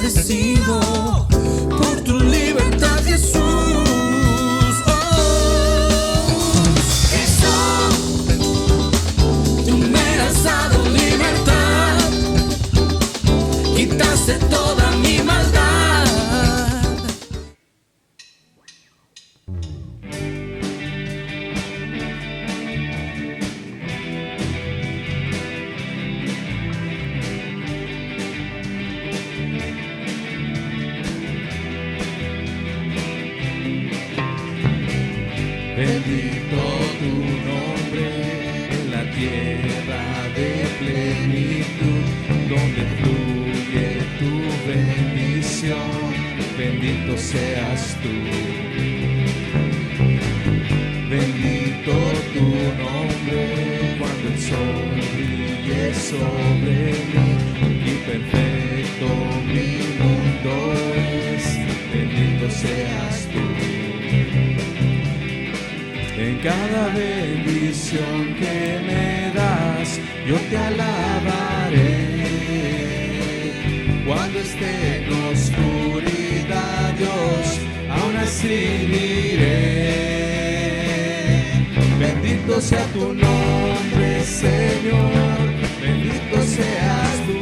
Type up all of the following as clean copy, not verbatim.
agradecido por tu libertad, Jesús. Quitaste toda mi maldad. Bendito tu nombre en la tierra de plenitud, donde fluye tu bendición, bendito seas tú. Bendito tu nombre cuando el sol brille sobre mí y perfecto mi mundo es, bendito seas tú. En cada bendición que me das, yo te alabaré. Cuando esté en oscuridad, Dios, aún así diré. Bendito sea tu nombre, Señor, bendito seas tú.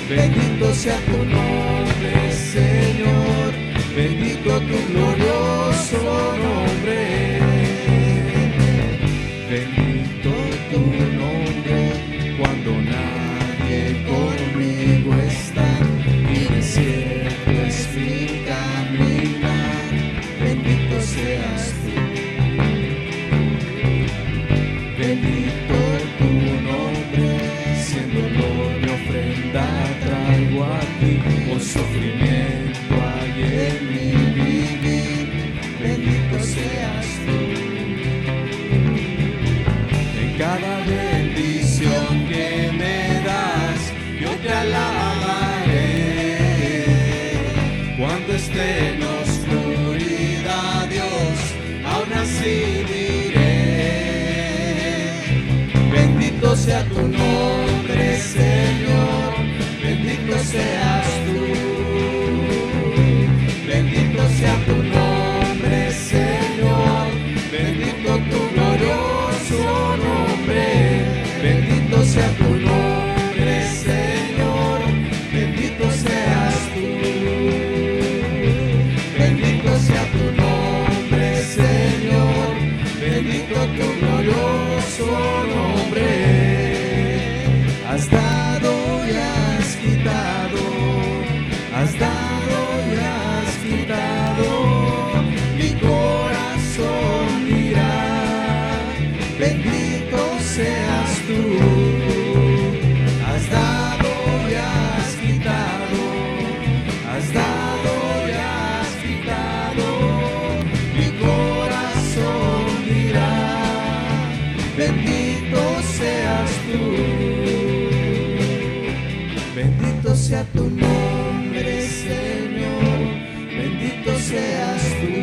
Bendito sea tu nombre, Señor, bendito tu glorioso nombre. Bendito tu nombre cuando nadie conmigo está y desierto es mi caminar. Bendito seas tú. Bendito tu nombre, siendo dolor mi ofrenda traigo a ti, por sufrimiento hay en mi vivir. Bendito seas tú. En cada bendición que me das, yo te alabaré. Cuando esté en oscuridad, Dios, aún así diré. Bendito sea tu nombre, Señor, bendito seas tú. Bendito sea tu nombre, Señor, bendito tu glorioso nombre. Bendito sea tu nombre, Señor, bendito seas tú. Bendito sea tu nombre, Señor, bendito tu glorioso nombre. Has dado y has quitado, has dado y has quitado, mi corazón dirá, bendito seas tú. Has dado y has quitado, has dado y has quitado, mi corazón dirá, bendito seas tú. Bendito sea tu nombre, Señor, bendito seas tú.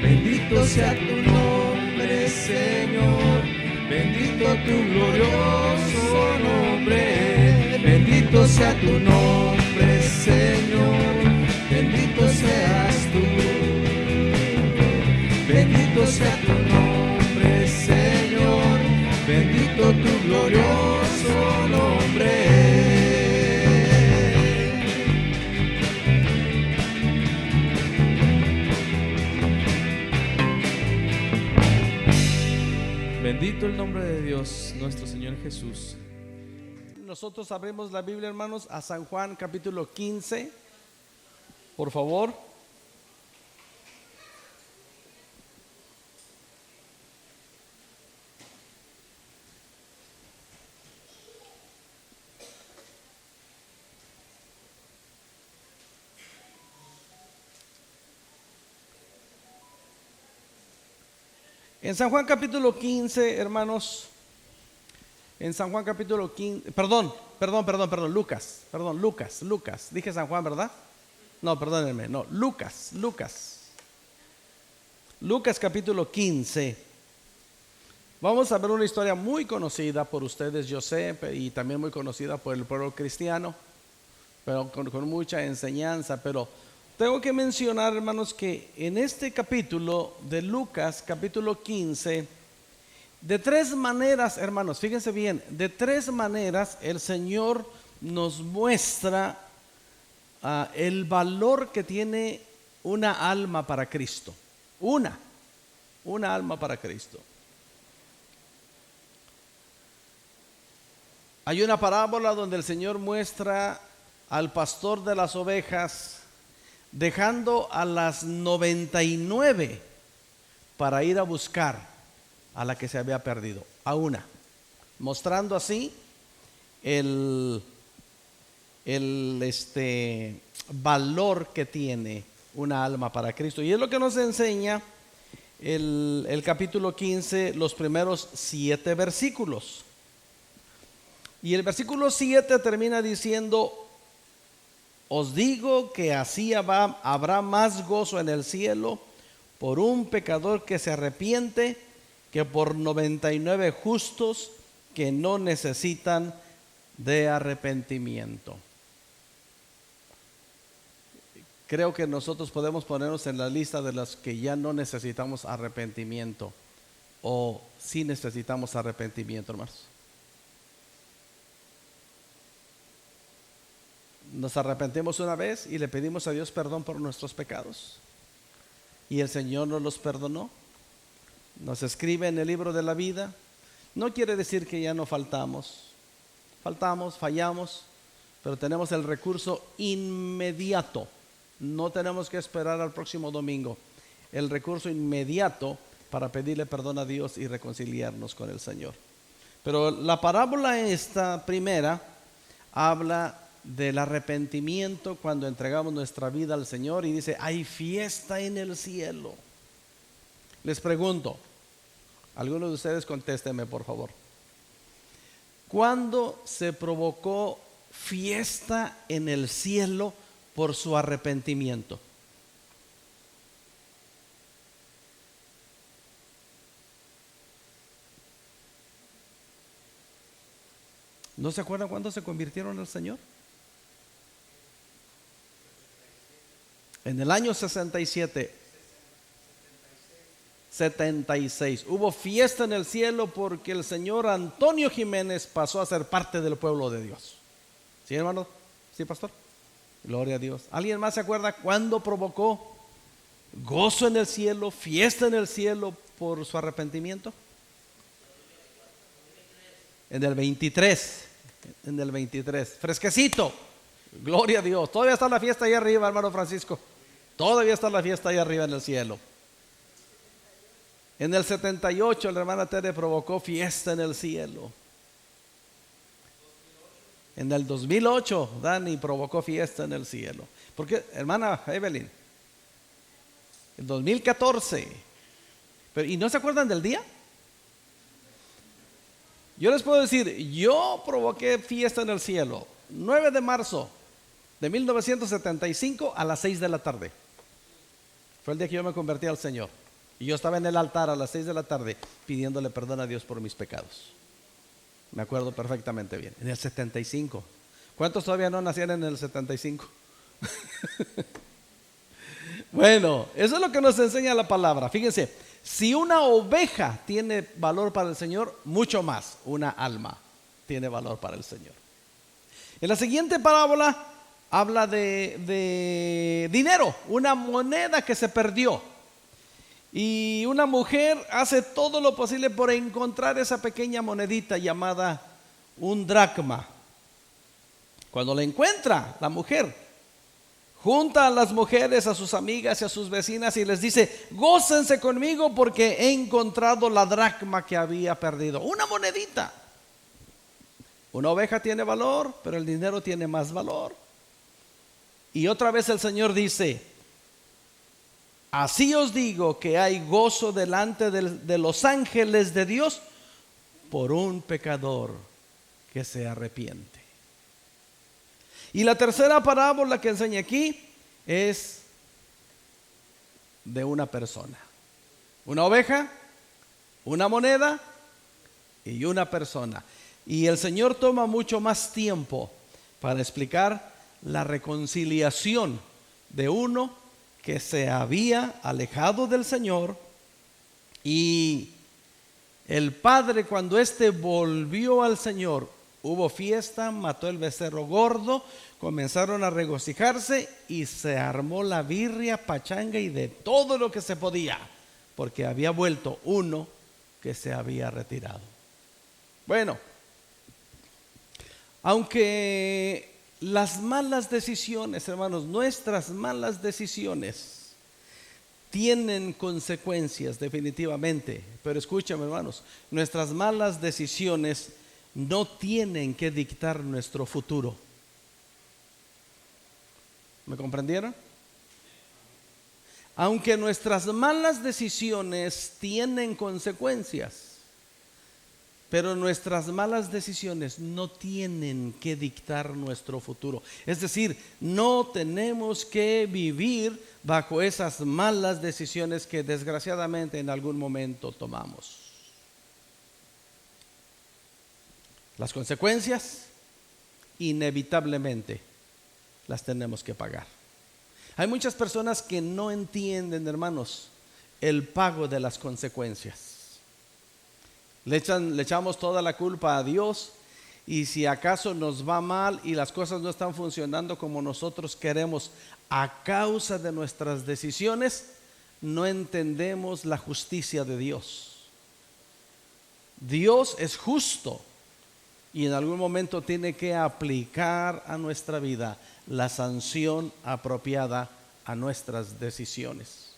Bendito sea tu nombre, Señor, bendito tu glorioso nombre. Bendito sea tu nombre, Señor, bendito seas tú. Bendito sea tu nombre, Señor, bendito tu glorioso nombre. Bendito el nombre de Dios, nuestro Señor Jesús. Nosotros abrimos la Biblia, hermanos, a San Juan capítulo 15, por favor. En San Juan capítulo 15, hermanos, en San Juan capítulo 15, Lucas, dije San Juan, ¿verdad? No, perdónenme, no, Lucas capítulo 15. Vamos a ver una historia muy conocida por ustedes, yo sé, y también muy conocida por el pueblo cristiano, pero con mucha enseñanza. Pero tengo que mencionar, hermanos, que en este capítulo de Lucas, capítulo 15, de tres maneras, hermanos, fíjense bien, de tres maneras el Señor nos muestra el valor que tiene una alma para Cristo. Una alma para Cristo. Hay una parábola donde el Señor muestra al pastor de las ovejas dejando a las 99 para ir a buscar a la que se había perdido, a una, mostrando así el valor que tiene una alma para Cristo. Y es lo que nos enseña el capítulo 15, los primeros 7 versículos. Y el versículo 7 termina diciendo: os digo que así habrá más gozo en el cielo por un pecador que se arrepiente que por 99 justos que no necesitan de arrepentimiento. Creo que nosotros podemos ponernos en la lista de los que ya no necesitamos arrepentimiento, o sí necesitamos arrepentimiento, hermanos. Nos arrepentimos una vez y le pedimos a Dios perdón por nuestros pecados, y el Señor nos los perdonó, nos escribe en el libro de la vida. No quiere decir que ya no fallamos, fallamos, pero tenemos el recurso inmediato. No tenemos que esperar al próximo domingo. El recurso inmediato para pedirle perdón a Dios y reconciliarnos con el Señor. Pero la parábola esta primera habla del arrepentimiento cuando entregamos nuestra vida al Señor, y dice: hay fiesta en el cielo. Les pregunto, algunos de ustedes contéstenme, por favor. ¿Cuándo se provocó fiesta en el cielo por su arrepentimiento? ¿No se acuerdan cuándo se convirtieron al Señor? En el año 76 hubo fiesta en el cielo porque el señor Antonio Jiménez pasó a ser parte del pueblo de Dios. ¿Sí, hermano? ¿Sí, pastor? Gloria a Dios. ¿Alguien más se acuerda cuándo provocó gozo en el cielo, fiesta en el cielo por su arrepentimiento? En el 23. Fresquecito. Gloria a Dios. Todavía está la fiesta ahí arriba, hermano Francisco. Todavía está la fiesta ahí arriba en el cielo. En el 78 la hermana Tere provocó fiesta en el cielo. En el 2008 Dani provocó fiesta en el cielo. Porque, hermana Evelyn, el 2014. ¿Y no se acuerdan del día? Yo les puedo decir, yo provoqué fiesta en el cielo 9 de marzo de 1975 a las 6 de la tarde. Fue el día que yo me convertí al Señor. Y yo estaba en el altar a las 6 de la tarde pidiéndole perdón a Dios por mis pecados. Me acuerdo perfectamente bien. En el 75. ¿Cuántos todavía no nacían en el 75? Bueno, eso es lo que nos enseña la palabra. Fíjense, si una oveja tiene valor para el Señor, mucho más una alma tiene valor para el Señor. En la siguiente parábola habla de dinero, una moneda que se perdió. Y una mujer hace todo lo posible por encontrar esa pequeña monedita llamada un dracma. Cuando la encuentra, la mujer junta a las mujeres, a sus amigas y a sus vecinas y les dice: gócense conmigo porque he encontrado la dracma que había perdido. Una monedita. Una oveja tiene valor, pero el dinero tiene más valor. Y otra vez el Señor dice: así os digo que hay gozo delante de los ángeles de Dios por un pecador que se arrepiente. Y la tercera parábola que enseña aquí es de una persona. Una oveja, una moneda y una persona. Y el Señor toma mucho más tiempo para explicar la reconciliación de uno que se había alejado del Señor, y el padre, cuando éste volvió al Señor, hubo fiesta, mató el becerro gordo, comenzaron a regocijarse y se armó la birria, pachanga y de todo lo que se podía, porque había vuelto uno que se había retirado. Bueno, aunque las malas decisiones, hermanos, nuestras malas decisiones tienen consecuencias definitivamente, pero escúchame, hermanos, nuestras malas decisiones no tienen que dictar nuestro futuro. ¿Me comprendieron? Aunque nuestras malas decisiones tienen consecuencias, pero nuestras malas decisiones no tienen que dictar nuestro futuro. Es decir, no tenemos que vivir bajo esas malas decisiones que desgraciadamente en algún momento tomamos. Las consecuencias, inevitablemente, las tenemos que pagar. Hay muchas personas que no entienden, hermanos, el pago de las consecuencias. Le echamos toda la culpa a Dios, y si acaso nos va mal y las cosas no están funcionando como nosotros queremos a causa de nuestras decisiones, no entendemos la justicia de Dios. Dios es justo y en algún momento tiene que aplicar a nuestra vida la sanción apropiada a nuestras decisiones.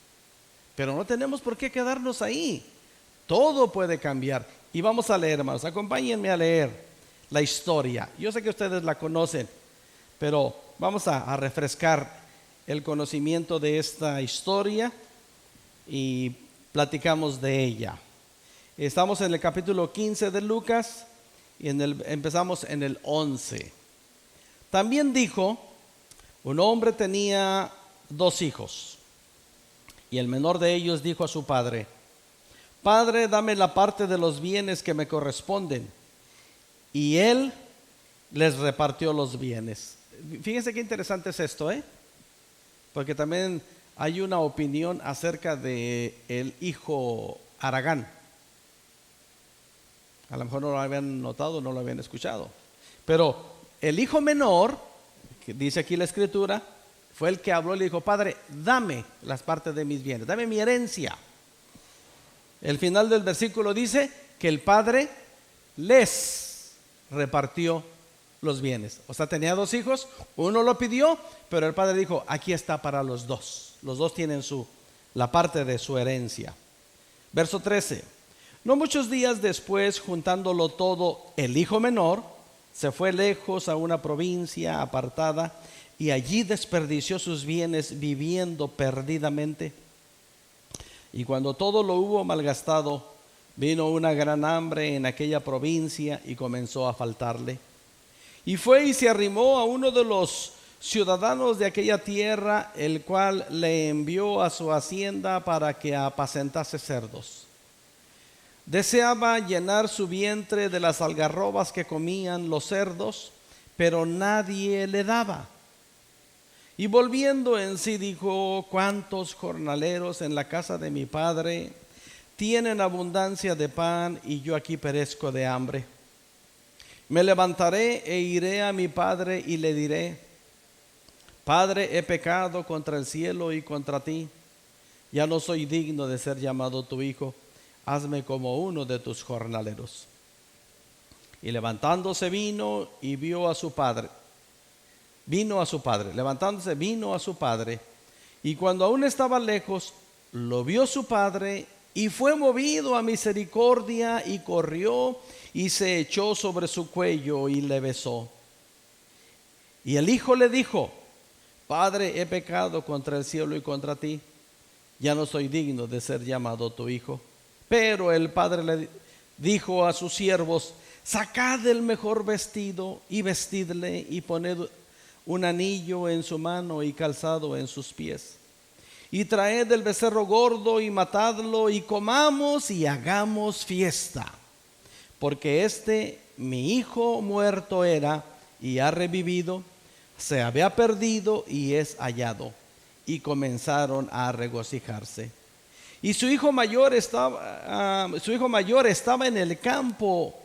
Pero no tenemos por qué quedarnos ahí. Todo puede cambiar. Y vamos a leer, hermanos, acompáñenme a leer la historia. Yo sé que ustedes la conocen, pero vamos a refrescar el conocimiento de esta historia y platicamos de ella. Estamos en el capítulo 15 de Lucas y empezamos en el 11. También dijo: un hombre tenía 2 hijos, y el menor de ellos dijo a su padre: Padre, dame la parte de los bienes que me corresponden. Y él les repartió los bienes. Fíjense qué interesante es esto, porque también hay una opinión acerca de el hijo Aragán. A lo mejor no lo habían notado, no lo habían escuchado. Pero el hijo menor, que dice aquí la escritura, fue el que habló y le dijo: Padre, dame las partes de mis bienes, dame mi herencia. El final del versículo dice que el padre les repartió los bienes. O sea, tenía 2 hijos, uno lo pidió, pero el padre dijo: aquí está para los dos. Los dos tienen la parte de su herencia. Verso 13. No muchos días después, juntándolo todo, el hijo menor se fue lejos a una provincia apartada y allí desperdició sus bienes viviendo perdidamente. Y cuando todo lo hubo malgastado, vino una gran hambre en aquella provincia y comenzó a faltarle. Y fue y se arrimó a uno de los ciudadanos de aquella tierra, el cual le envió a su hacienda para que apacentase cerdos. Deseaba llenar su vientre de las algarrobas que comían los cerdos, pero nadie le daba. Y volviendo en sí dijo: cuántos jornaleros en la casa de mi padre tienen abundancia de pan, y yo aquí perezco de hambre. Me levantaré e iré a mi padre y le diré: Padre, he pecado contra el cielo y contra ti. Ya no soy digno de ser llamado tu hijo. Hazme como uno de tus jornaleros. Y levantándose vino y vio a su padre. Levantándose vino a su padre, y cuando aún estaba lejos, lo vio su padre, y fue movido a misericordia, y corrió, y se echó sobre su cuello, y le besó. Y el hijo le dijo: Padre, he pecado contra el cielo y contra ti, ya no soy digno de ser llamado tu hijo. Pero el padre le dijo a sus siervos: sacad el mejor vestido, y vestidle, y poned un anillo en su mano y calzado en sus pies. Y traed el becerro gordo y matadlo, y comamos y hagamos fiesta. porque mi hijo muerto era y ha revivido, se había perdido y es hallado. Y comenzaron a regocijarse. Y su hijo mayor estaba en el campo.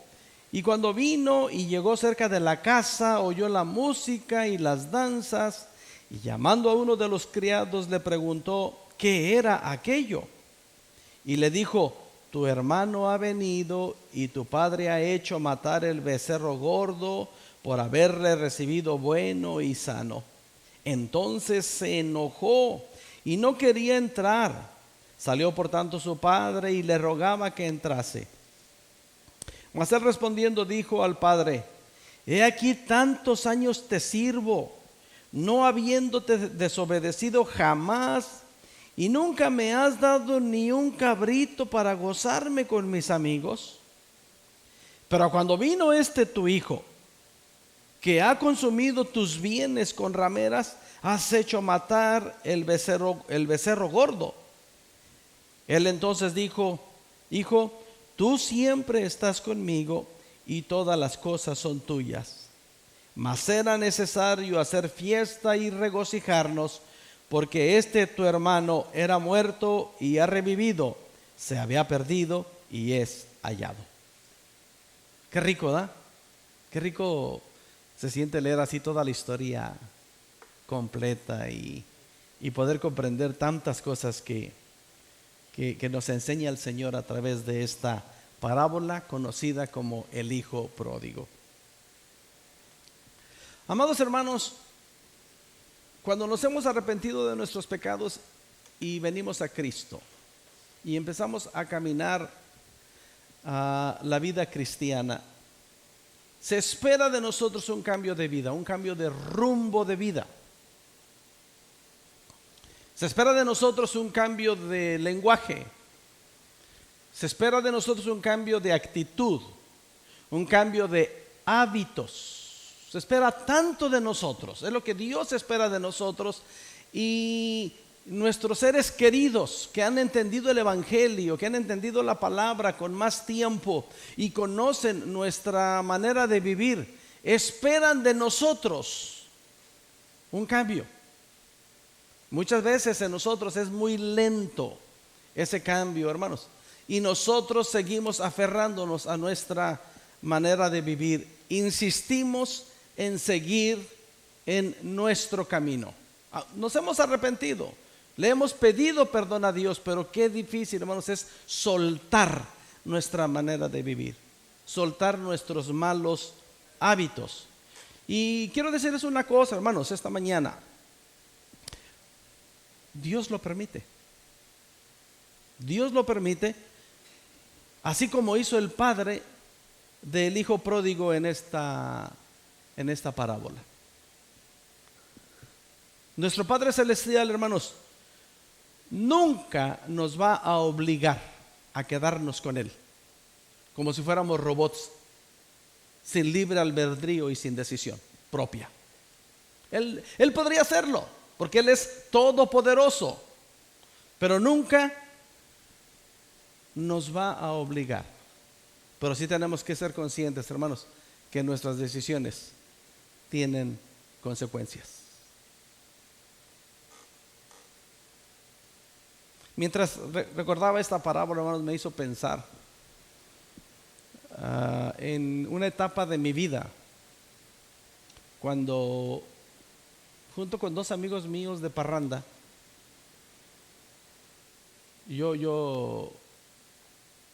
Y cuando vino y llegó cerca de la casa, oyó la música y las danzas. Y llamando a uno de los criados, le preguntó qué era aquello. Y le dijo: tu hermano ha venido y tu padre ha hecho matar el becerro gordo por haberle recibido bueno y sano. Entonces se enojó y no quería entrar. Salió por tanto su padre y le rogaba que entrase. Mas él respondiendo dijo al padre: he aquí tantos años te sirvo, no habiéndote desobedecido jamás, y nunca me has dado ni un cabrito para gozarme con mis amigos. Pero cuando vino tu hijo, que ha consumido tus bienes con rameras, has hecho matar el becerro gordo. Él entonces dijo: hijo, tú siempre estás conmigo y todas las cosas son tuyas. Mas era necesario hacer fiesta y regocijarnos, porque tu hermano era muerto y ha revivido, se había perdido y es hallado. Qué rico, ¿da? Qué rico se siente leer así toda la historia completa y poder comprender tantas cosas que nos enseña el Señor a través de esta parábola conocida como el Hijo Pródigo. Amados hermanos, cuando nos hemos arrepentido de nuestros pecados y venimos a Cristo y empezamos a caminar a la vida cristiana, se espera de nosotros un cambio de vida, un cambio de rumbo de vida. Se espera de nosotros un cambio de lenguaje. Se espera de nosotros un cambio de actitud, un cambio de hábitos. Se espera tanto de nosotros, es lo que Dios espera de nosotros. Y nuestros seres queridos que han entendido el Evangelio, que han entendido la palabra con más tiempo y conocen nuestra manera de vivir, esperan de nosotros un cambio. Muchas veces en nosotros es muy lento ese cambio, hermanos, y nosotros seguimos aferrándonos a nuestra manera de vivir. Insistimos en seguir en nuestro camino. Nos hemos arrepentido, le hemos pedido perdón a Dios, pero qué difícil, hermanos, es soltar nuestra manera de vivir, soltar nuestros malos hábitos. Y quiero decirles una cosa, hermanos, esta mañana: Dios lo permite. Dios lo permite, así como hizo el padre del hijo pródigo en esta parábola. Nuestro Padre Celestial, hermanos, nunca nos va a obligar a quedarnos con Él, como si fuéramos robots, sin libre albedrío y sin decisión propia. Él podría hacerlo, porque Él es todopoderoso, pero nunca nos va a obligar. Pero sí tenemos que ser conscientes, hermanos, que nuestras decisiones tienen consecuencias. Mientras recordaba esta parábola, hermanos, me hizo pensar en una etapa de mi vida, cuando junto con dos amigos míos de parranda,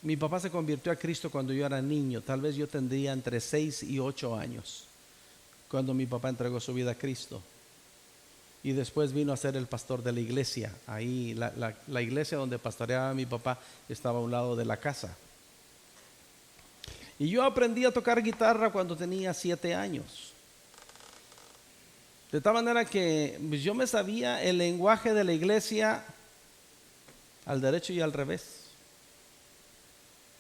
mi papá se convirtió a Cristo cuando yo era niño. Tal vez yo tendría entre 6 y 8 años cuando mi papá entregó su vida a Cristo. Y después vino a ser el pastor de la iglesia. Ahí la iglesia donde pastoreaba mi papá estaba a un lado de la casa. Y yo aprendí a tocar guitarra cuando tenía 7 años. De tal manera que yo me sabía el lenguaje de la iglesia al derecho y al revés.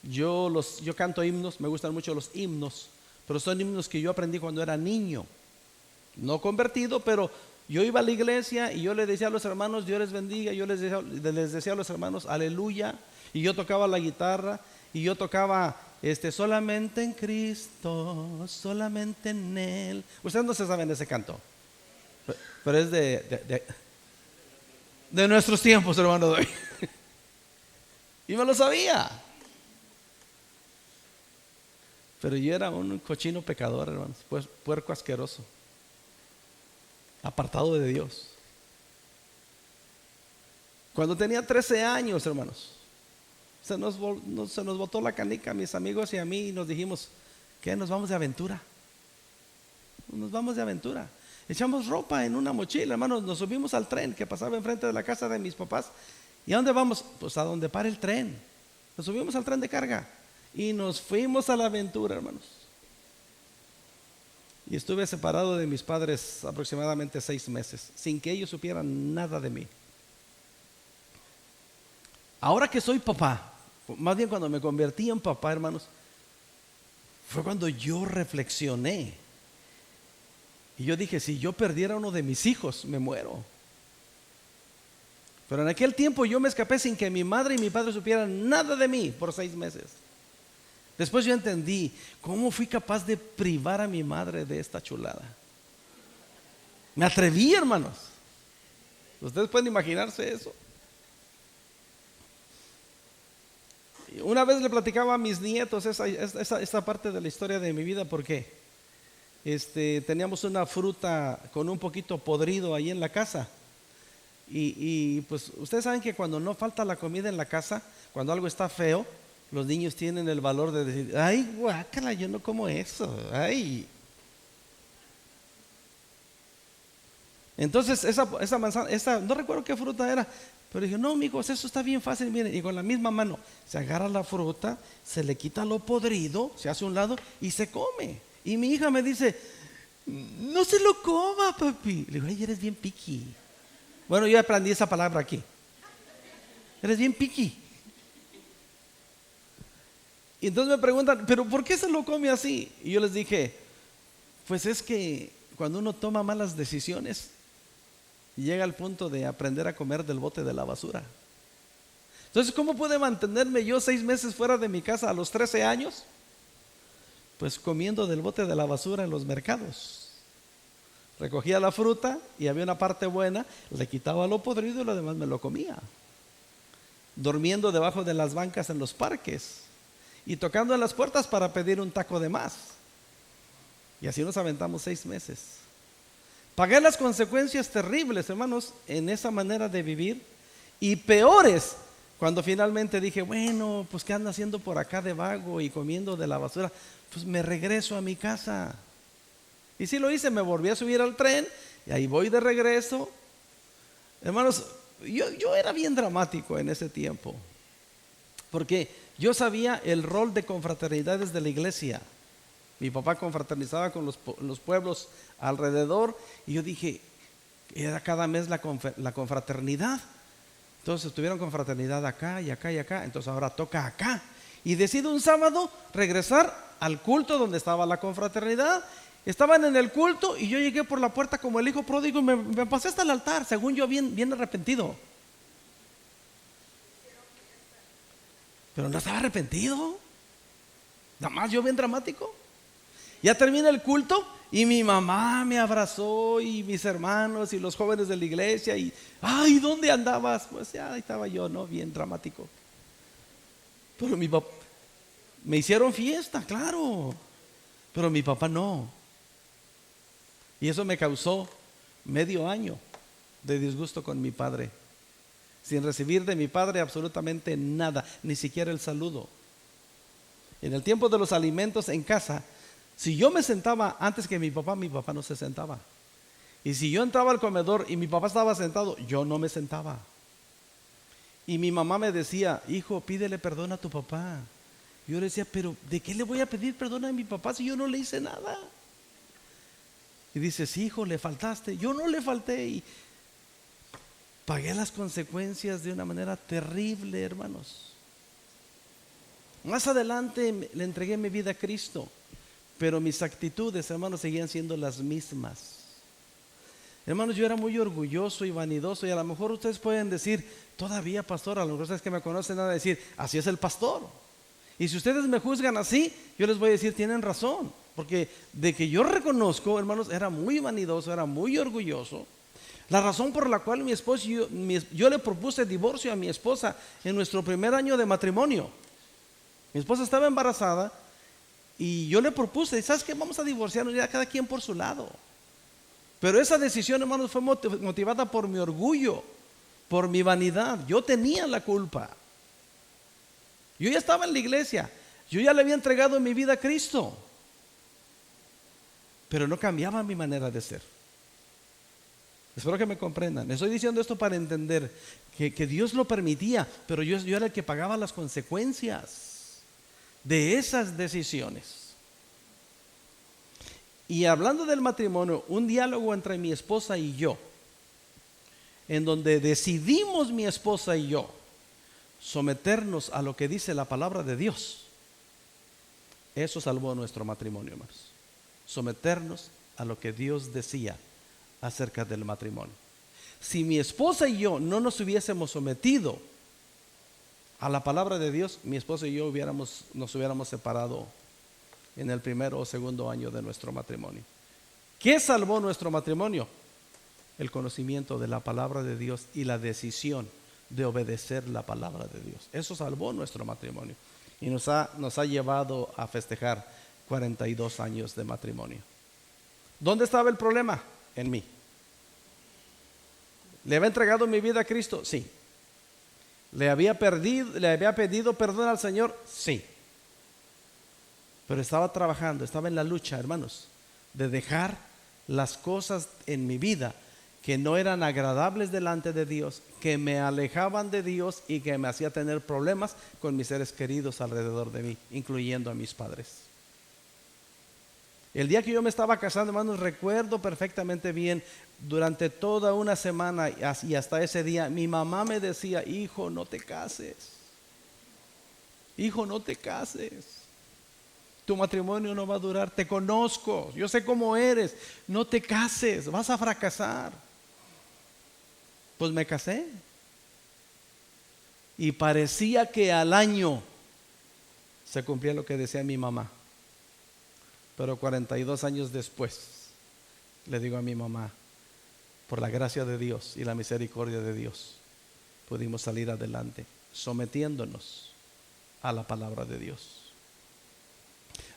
Yo canto himnos, me gustan mucho los himnos, pero son himnos que yo aprendí cuando era niño, no convertido, pero yo iba a la iglesia y yo le decía a los hermanos: Dios les bendiga. Yo les decía a los hermanos: aleluya. Y yo tocaba la guitarra y yo tocaba solamente en Cristo, solamente en Él. Ustedes no se saben ese canto, pero es de nuestros tiempos, hermano David. Y me lo sabía. Pero yo era un cochino pecador, hermanos, pues puerco asqueroso, apartado de Dios. Cuando tenía 13 años, hermanos, se nos botó la canica a mis amigos y a mí y nos dijimos, ¿qué? Nos vamos de aventura. Nos vamos de aventura. Echamos ropa en una mochila, hermanos, nos subimos al tren que pasaba enfrente de la casa de mis papás. ¿Y a dónde vamos? Pues a donde para el tren. Nos subimos al tren de carga y nos fuimos a la aventura, hermanos. Y estuve separado de mis padres aproximadamente 6 meses, sin que ellos supieran nada de mí. Ahora que soy papá, más bien cuando me convertí en papá, hermanos, fue cuando yo reflexioné. Y yo dije, si yo perdiera uno de mis hijos, me muero. Pero en aquel tiempo yo me escapé sin que mi madre y mi padre supieran nada de mí por 6 meses. Después yo entendí cómo fui capaz de privar a mi madre de esta chulada. Me atreví, hermanos. Ustedes pueden imaginarse eso. Una vez le platicaba a mis nietos esta parte de la historia de mi vida porque teníamos una fruta con un poquito podrido ahí en la casa y pues ustedes saben que cuando no falta la comida en la casa, cuando algo está feo, los niños tienen el valor de decir, ay, guácala, yo no como eso, ay. Entonces esa manzana, no recuerdo qué fruta era, pero dije, no, amigos, eso está bien fácil, miren, y con la misma mano se agarra la fruta, se le quita lo podrido, se hace a un lado y se come. Y mi hija me dice, no se lo coma, papi. Le digo, ay, eres bien picky. Bueno, yo aprendí esa palabra aquí. Eres bien picky. Y entonces me preguntan, ¿pero por qué se lo come así? Y yo les dije, pues es que cuando uno toma malas decisiones, llega al punto de aprender a comer del bote de la basura. Entonces, ¿cómo pude mantenerme yo 6 meses fuera de mi casa a los 13 años? Pues comiendo del bote de la basura en los mercados. Recogía la fruta y había una parte buena, le quitaba lo podrido y lo demás me lo comía. Durmiendo debajo de las bancas en los parques y tocando en las puertas para pedir un taco de más. Y así nos aventamos 6 meses. Pagué las consecuencias terribles, hermanos, en esa manera de vivir y peores cuando finalmente dije, bueno, pues ¿qué ando haciendo por acá de vago y comiendo de la basura? Pues me regreso a mi casa. Y sí lo hice, me volví a subir al tren y ahí voy de regreso. Hermanos, yo era bien dramático en ese tiempo, porque yo sabía el rol de confraternidades de la iglesia. Mi papá confraternizaba con los pueblos alrededor y yo dije, era cada mes la confraternidad. Entonces tuvieron confraternidad acá y acá y acá, entonces ahora toca acá. Y decido un sábado regresar al culto donde estaba la confraternidad. Estaban en el culto y yo llegué por la puerta como el hijo pródigo y me pasé hasta el altar, según yo bien arrepentido. Pero no estaba arrepentido, nada más yo bien dramático. Ya termina el culto y mi mamá me abrazó y mis hermanos y los jóvenes de la iglesia y, ay, ¿dónde andabas? Pues ya ahí estaba yo, ¿no? Bien dramático. Pero mi papá, me hicieron fiesta, claro, pero mi papá no. Y eso me causó medio año de disgusto con mi padre, sin recibir de mi padre absolutamente nada, ni siquiera el saludo. En el tiempo de los alimentos en casa, si yo me sentaba antes que mi papá no se sentaba. Y si yo entraba al comedor y mi papá estaba sentado, yo no me sentaba. Y mi mamá me decía, hijo, pídele perdón a tu papá. Yo le decía, pero ¿de qué le voy a pedir perdón a mi papá si yo no le hice nada? Y dice, sí, hijo, le faltaste. Yo no le falté y pagué las consecuencias de una manera terrible, hermanos. Más adelante le entregué mi vida a Cristo, pero mis actitudes, hermanos, seguían siendo las mismas. Hermanos, yo era muy orgulloso y vanidoso y a lo mejor ustedes pueden decir, todavía pastor, a lo mejor ustedes que me conocen van a decir, así es el pastor. Y si ustedes me juzgan así, yo les voy a decir, tienen razón. Porque de que yo reconozco, hermanos, era muy vanidoso, era muy orgulloso. La razón por la cual mi esposo yo le propuse divorcio a mi esposa en nuestro primer año de matrimonio. Mi esposa estaba embarazada y yo le propuse, ¿sabes qué? Vamos a divorciarnos ya cada quien por su lado. Pero esa decisión, hermanos, fue motivada por mi orgullo, por mi vanidad. Yo tenía la culpa. Yo ya estaba en la iglesia, yo ya le había entregado mi vida a Cristo, pero no cambiaba mi manera de ser. Espero que me comprendan. Estoy diciendo esto para entender que Dios lo permitía, pero yo era el que pagaba las consecuencias de esas decisiones. Y hablando del matrimonio, un diálogo entre mi esposa y yo, en donde decidimos mi esposa y yo someternos a lo que dice la palabra de Dios. Eso salvó nuestro matrimonio, hermanos. Someternos a lo que Dios decía acerca del matrimonio. Si mi esposa y yo no nos hubiésemos sometido a la palabra de Dios, mi esposa y yo nos hubiéramos separado en el primero o segundo año de nuestro matrimonio. ¿Qué salvó nuestro matrimonio? El conocimiento de la palabra de Dios y la decisión de obedecer la palabra de Dios. Eso salvó nuestro matrimonio y nos ha llevado a festejar 42 años de matrimonio. ¿Dónde estaba el problema? En mí. ¿Le había entregado mi vida a Cristo? Sí. ¿Le había pedido perdón al Señor? Sí. Pero estaba trabajando, estaba en la lucha, hermanos, de dejar las cosas en mi vida que no eran agradables delante de Dios, que me alejaban de Dios y que me hacía tener problemas con mis seres queridos alrededor de mí, incluyendo a mis padres. El día que yo me estaba casando, hermanos, recuerdo perfectamente bien, durante toda una semana y hasta ese día, mi mamá me decía, hijo, no te cases. Hijo, no te cases. Tu matrimonio no va a durar, te conozco, yo sé cómo eres, no te cases, vas a fracasar. Pues me casé y parecía que al año se cumplía lo que decía mi mamá. Pero 42 años después le digo a mi mamá, por la gracia de Dios y la misericordia de Dios, pudimos salir adelante sometiéndonos a la palabra de Dios.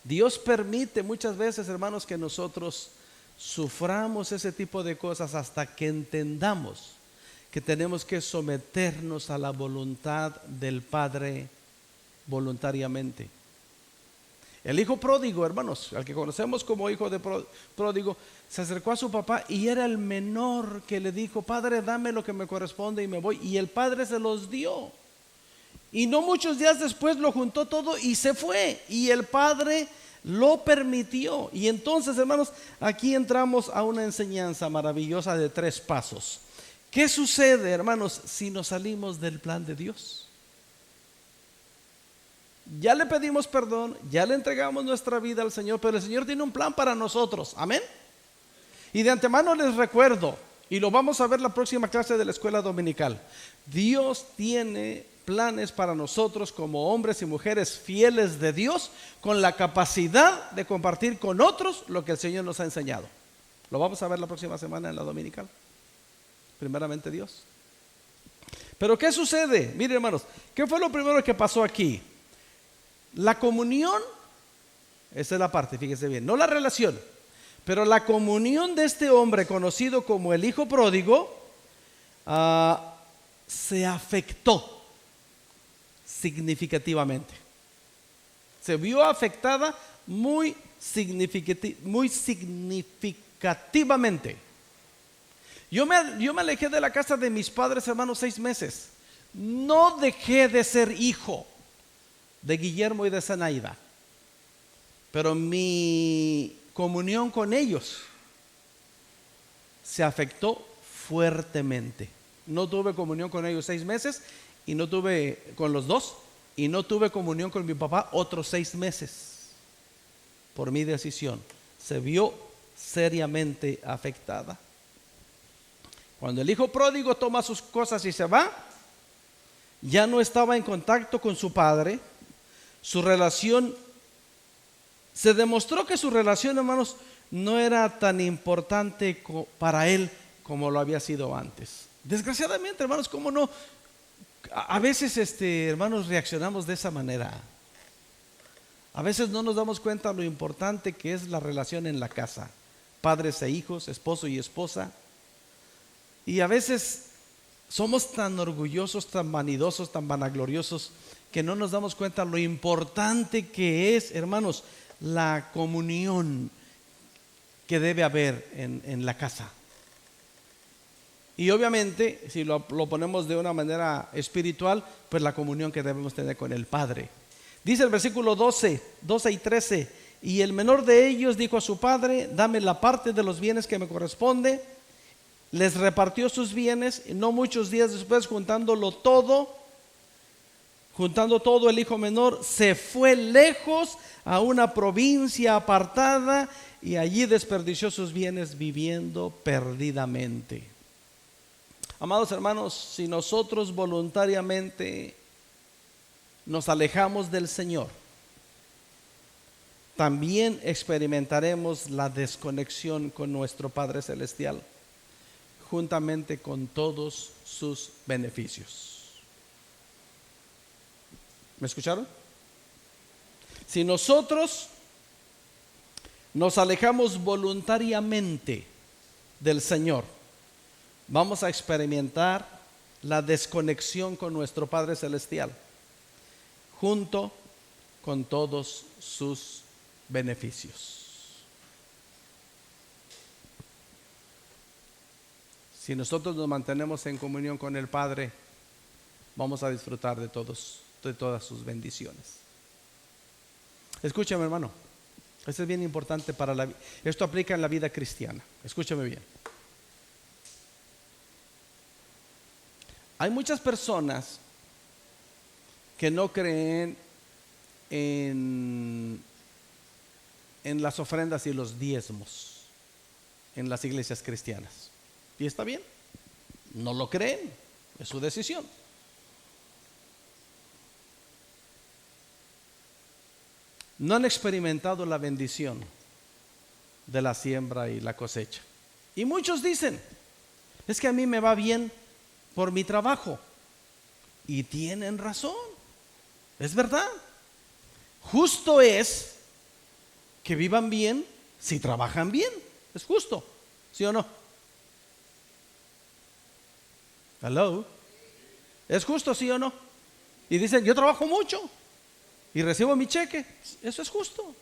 Dios permite muchas veces, hermanos, que nosotros suframos ese tipo de cosas hasta que entendamos que tenemos que someternos a la voluntad del Padre voluntariamente. El hijo pródigo, hermanos, al que conocemos como hijo de pródigo, se acercó a su papá y era el menor que le dijo, Padre, dame lo que me corresponde y me voy. Y el padre se los dio. Y no muchos días después lo juntó todo y se fue. Y el padre lo permitió. Y entonces, hermanos, aquí entramos a una enseñanza maravillosa de 3 pasos. ¿Qué sucede, hermanos, si nos salimos del plan de Dios? Ya le pedimos perdón, ya le entregamos nuestra vida al Señor, pero el Señor tiene un plan para nosotros. Amén. Y de antemano les recuerdo, y lo vamos a ver la próxima clase de la escuela dominical, Dios tiene planes para nosotros como hombres y mujeres fieles de Dios, con la capacidad de compartir con otros lo que el Señor nos ha enseñado. Lo vamos a ver la próxima semana en la dominical. Primeramente Dios. Pero ¿qué sucede? Miren, hermanos, ¿qué fue lo primero que pasó aquí? La comunión, esa es la parte, fíjense bien, no la relación, pero la comunión de este hombre conocido como el hijo pródigo se afectó significativamente. Se vio afectada muy significativamente. Yo me alejé de la casa de mis padres, hermanos, 6 meses. No dejé de ser hijo de Guillermo y de Zenaida, pero mi comunión con ellos se afectó fuertemente. No tuve comunión con ellos 6 meses y no tuve con los 2 y no tuve comunión con mi papá otros 6 meses por mi decisión. Se vio seriamente afectada. Cuando el hijo pródigo toma sus cosas y se va, ya no estaba en contacto con su padre. Su relación, se demostró que su relación, hermanos, no era tan importante para él como lo había sido antes. Desgraciadamente, hermanos, ¿cómo no? A veces, hermanos, reaccionamos de esa manera. A veces no nos damos cuenta lo importante que es la relación en la casa, padres e hijos, esposo y esposa. Y a veces somos tan orgullosos, tan vanidosos, tan vanagloriosos, que no nos damos cuenta lo importante que es, hermanos, la comunión que debe haber en la casa. Y obviamente, si lo ponemos de una manera espiritual, pues la comunión que debemos tener con el Padre. Dice el versículo 12 y 13: y el menor de ellos dijo a su padre: dame la parte de los bienes que me corresponde. Les repartió sus bienes, y no muchos días después, juntando todo, el hijo menor se fue lejos a una provincia apartada, y allí desperdició sus bienes viviendo perdidamente. Amados hermanos, si nosotros voluntariamente nos alejamos del Señor, también experimentaremos la desconexión con nuestro Padre Celestial, juntamente con todos sus beneficios. ¿Me escucharon? Si nosotros nos alejamos voluntariamente del Señor, vamos a experimentar la desconexión con nuestro Padre Celestial, junto con todos sus beneficios. Si nosotros nos mantenemos en comunión con el Padre, vamos a disfrutar de todas sus bendiciones. Escúchame, hermano, esto es bien importante para la vida. Esto aplica en la vida cristiana. Escúchame bien. Hay muchas personas que no creen en las ofrendas y los diezmos en las iglesias cristianas. Y está bien, no lo creen, es su decisión. No han experimentado la bendición de la siembra y la cosecha. Y muchos dicen: es que a mí me va bien por mi trabajo. Y tienen razón, es verdad. Justo es que vivan bien si trabajan bien. Es justo, ¿sí o no? Hello. ¿Es justo, sí o no? Y dicen: yo trabajo mucho y recibo mi cheque. Eso es justo.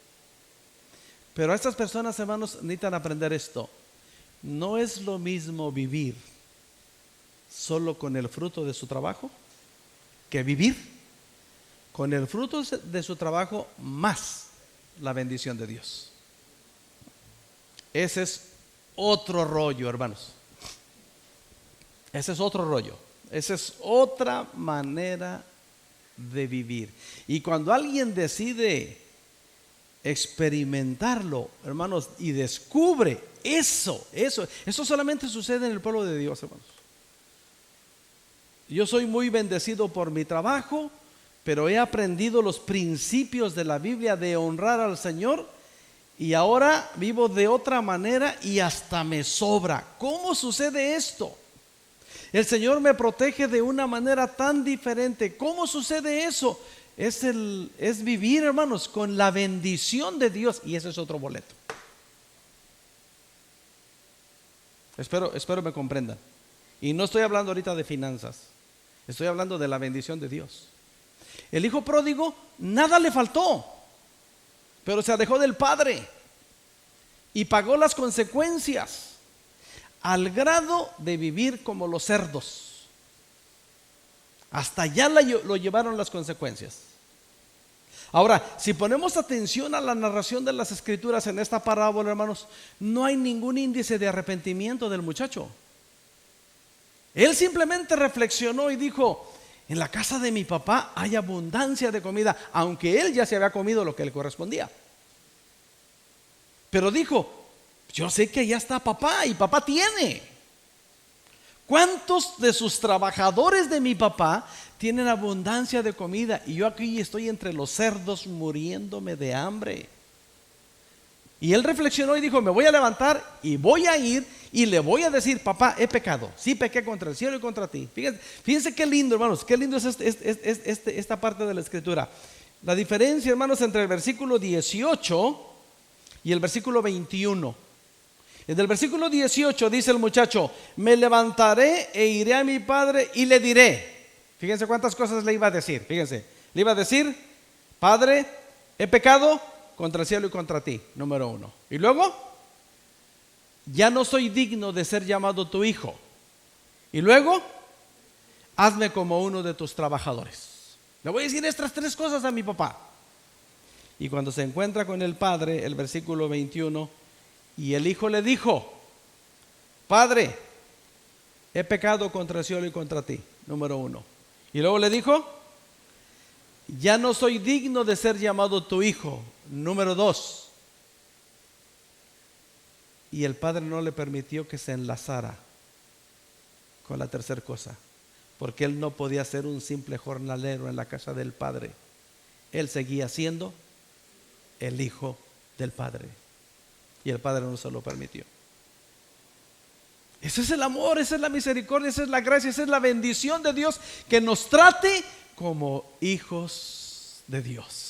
Pero a estas personas, hermanos, necesitan aprender esto. No es lo mismo vivir solo con el fruto de su trabajo que vivir con el fruto de su trabajo más la bendición de Dios. Ese es otro rollo, hermanos. Ese es otro rollo. Esa es otra manera de vivir. Y cuando alguien decide experimentarlo, hermanos, y descubre eso solamente sucede en el pueblo de Dios, hermanos. Yo soy muy bendecido por mi trabajo, pero he aprendido los principios de la Biblia de honrar al Señor, y ahora vivo de otra manera y hasta me sobra. ¿Cómo sucede esto? El Señor me protege de una manera tan diferente. ¿Cómo sucede eso? Es vivir, hermanos, con la bendición de Dios, y ese es otro boleto. Espero me comprendan. Y no estoy hablando ahorita de finanzas, estoy hablando de la bendición de Dios. El hijo pródigo, nada le faltó, pero se alejó del padre y pagó las consecuencias, al grado de vivir como los cerdos. Hasta allá lo llevaron las consecuencias. Ahora, si ponemos atención a la narración de las Escrituras en esta parábola, hermanos, no hay ningún índice de arrepentimiento del muchacho. Él simplemente reflexionó y dijo: en la casa de mi papá hay abundancia de comida, aunque él ya se había comido lo que le correspondía. Pero dijo: yo sé que allá está papá, y papá tiene. ¿Cuántos de sus trabajadores de mi papá tienen abundancia de comida y yo aquí estoy entre los cerdos muriéndome de hambre. Y él reflexionó y dijo, me voy a levantar y voy a ir y le voy a decir, papá, he pecado, sí pequé contra el cielo y contra ti. Fíjense qué lindo, hermanos, qué lindo es esta parte de la escritura. La diferencia, hermanos, entre el versículo 18 y el versículo 21. En el versículo 18 dice el muchacho, me levantaré e iré a mi padre y le diré. Fíjense cuántas cosas le iba a decir. Fíjense, le iba a decir, Padre, he pecado contra el cielo y contra ti, número 1. Y luego, ya no soy digno de ser llamado tu hijo. Y luego, hazme como uno de tus trabajadores. Le voy a decir estas 3 cosas a mi papá. Y cuando se encuentra con el padre, el versículo 21, y el hijo le dijo, Padre, he pecado contra el cielo y contra ti, número 1. Y luego le dijo, ya no soy digno de ser llamado tu hijo, número 2. Y el padre no le permitió que se enlazara con la tercera cosa, porque él no podía ser un simple jornalero en la casa del padre. Él seguía siendo el hijo del padre, y el padre no se lo permitió. Ese es el amor, esa es la misericordia, esa es la gracia, esa es la bendición de Dios, que nos trate como hijos de Dios.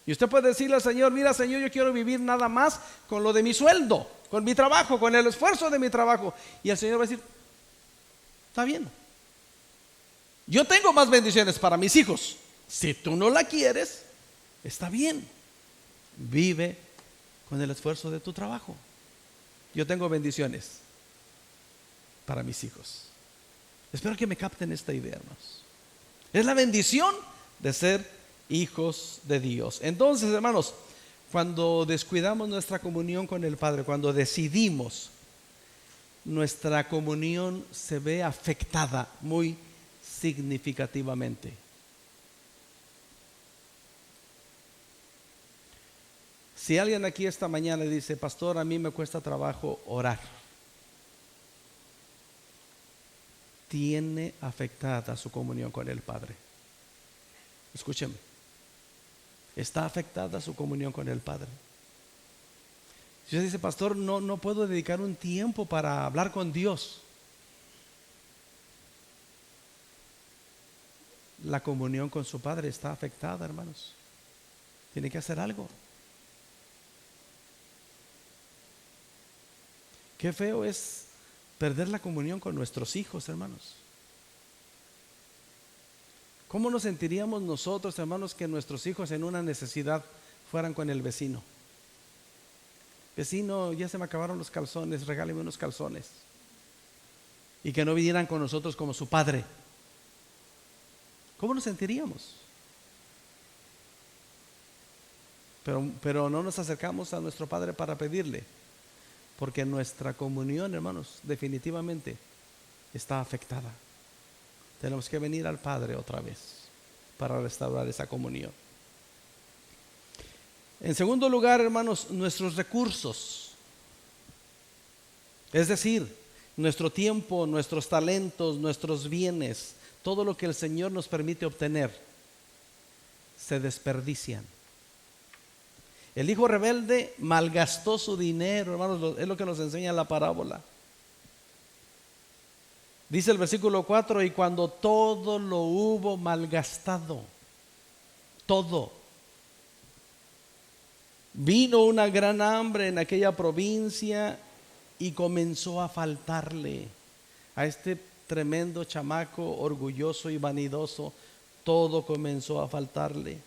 Y usted puede decirle al Señor, mira Señor, yo quiero vivir nada más con lo de mi sueldo, con mi trabajo, con el esfuerzo de mi trabajo. Y el Señor va a decir, está bien, yo tengo más bendiciones para mis hijos. Si tú no la quieres, está bien, vive con el esfuerzo de tu trabajo. Yo tengo bendiciones para mis hijos. Espero que me capten esta idea, hermanos. Es la bendición de ser hijos de Dios. Entonces, hermanos, cuando descuidamos nuestra comunión con el Padre, cuando decidimos, nuestra comunión se ve afectada muy significativamente. Si alguien aquí esta mañana dice, pastor, a mí me cuesta trabajo orar, tiene afectada su comunión con el Padre. Escúcheme, está afectada su comunión con el Padre. Si usted dice, pastor, no puedo dedicar un tiempo para hablar con Dios, la comunión con su Padre está afectada, hermanos. Tiene que hacer algo. Qué feo es perder la comunión con nuestros hijos, hermanos. ¿Cómo nos sentiríamos nosotros, hermanos, que nuestros hijos en una necesidad fueran con el vecino? Vecino, ya se me acabaron los calzones, regáleme unos calzones. Y que no vinieran con nosotros como su padre. ¿Cómo nos sentiríamos? Pero no nos acercamos a nuestro Padre para pedirle, porque nuestra comunión, hermanos, definitivamente está afectada. Tenemos que venir al Padre otra vez para restaurar esa comunión. En segundo lugar, hermanos, nuestros recursos, es decir, nuestro tiempo, nuestros talentos, nuestros bienes, todo lo que el Señor nos permite obtener, se desperdician. El hijo rebelde malgastó su dinero, hermanos, es lo que nos enseña la parábola. Dice el versículo 4, y cuando todo lo hubo malgastado, todo, vino una gran hambre en aquella provincia y comenzó a faltarle a este tremendo chamaco orgulloso y vanidoso. Todo comenzó a faltarle.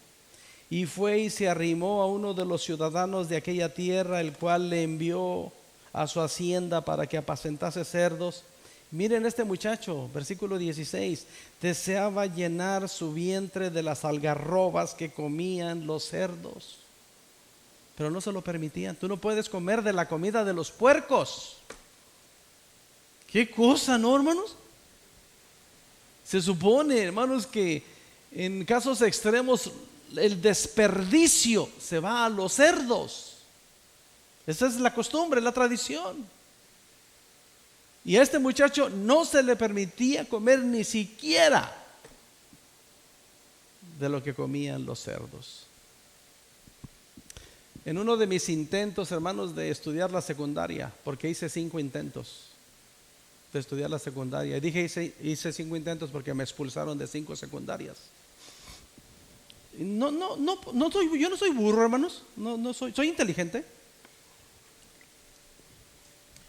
Y fue y se arrimó a uno de los ciudadanos de aquella tierra, el cual le envió a su hacienda para que apacentase cerdos. Miren este muchacho, versículo 16, deseaba llenar su vientre de las algarrobas que comían los cerdos, pero no se lo permitían. Tú no puedes comer de la comida de los puercos. ¿Qué cosa, no, hermanos? Se supone, hermanos, que en casos extremos el desperdicio se va a los cerdos. Esa es la costumbre, la tradición. Y a este muchacho no se le permitía comer ni siquiera de lo que comían los cerdos. En uno de mis intentos, hermanos, de estudiar la secundaria, porque hice 5 intentos de estudiar la secundaria. Y dije hice 5 intentos porque me expulsaron de 5 secundarias. No soy, yo no soy burro, hermanos. Soy inteligente.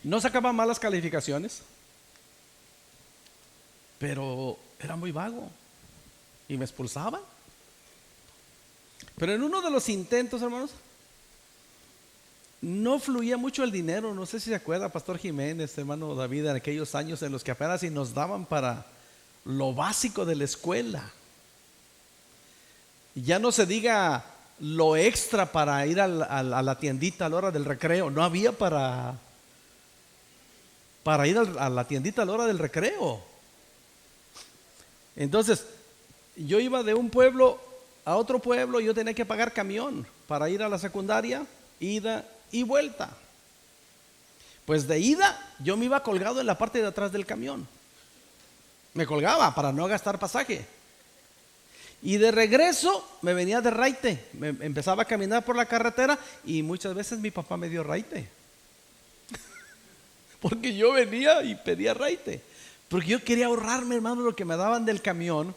No sacaba malas calificaciones, pero era muy vago y me expulsaban. Pero en uno de los intentos, hermanos, no fluía mucho el dinero. No sé si se acuerda, Pastor Jiménez, hermano David, en aquellos años en los que apenas si nos daban para lo básico de la escuela. Ya no se diga lo extra para ir a la tiendita a la hora del recreo. No había para ir a la tiendita a la hora del recreo. Entonces, yo iba de un pueblo a otro pueblo. Yo tenía que pagar camión para ir a la secundaria, ida y vuelta. Pues de ida yo me iba colgado en la parte de atrás del camión. Me colgaba para no gastar pasaje. Y de regreso me venía de raite. Empezaba a caminar por la carretera y muchas veces mi papá me dio raite. Porque yo venía y pedía raite. Porque yo quería ahorrarme, hermano, lo que me daban del camión.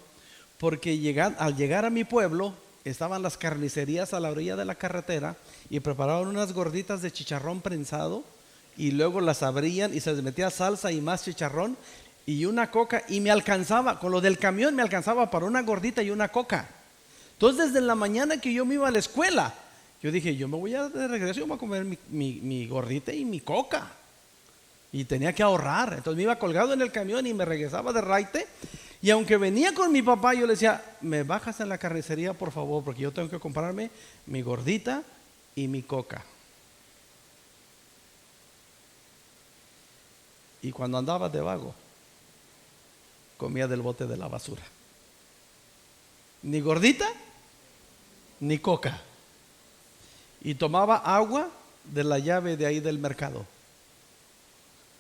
Porque al llegar a mi pueblo, estaban las carnicerías a la orilla de la carretera y preparaban unas gorditas de chicharrón prensado. Y luego las abrían y se les metía salsa y más chicharrón y una coca. Y me alcanzaba, con lo del camión me alcanzaba para una gordita y una coca. Entonces desde la mañana que yo me iba a la escuela, yo dije, yo me voy de regreso, yo me voy a comer mi gordita y mi coca. Y tenía que ahorrar. Entonces me iba colgado en el camión y me regresaba de raite. Y aunque venía con mi papá, yo le decía, me bajas en la carnicería por favor, porque yo tengo que comprarme mi gordita y mi coca. Y cuando andaba de vago, comía del bote de la basura. Ni gordita ni coca. Y tomaba agua de la llave de ahí del mercado.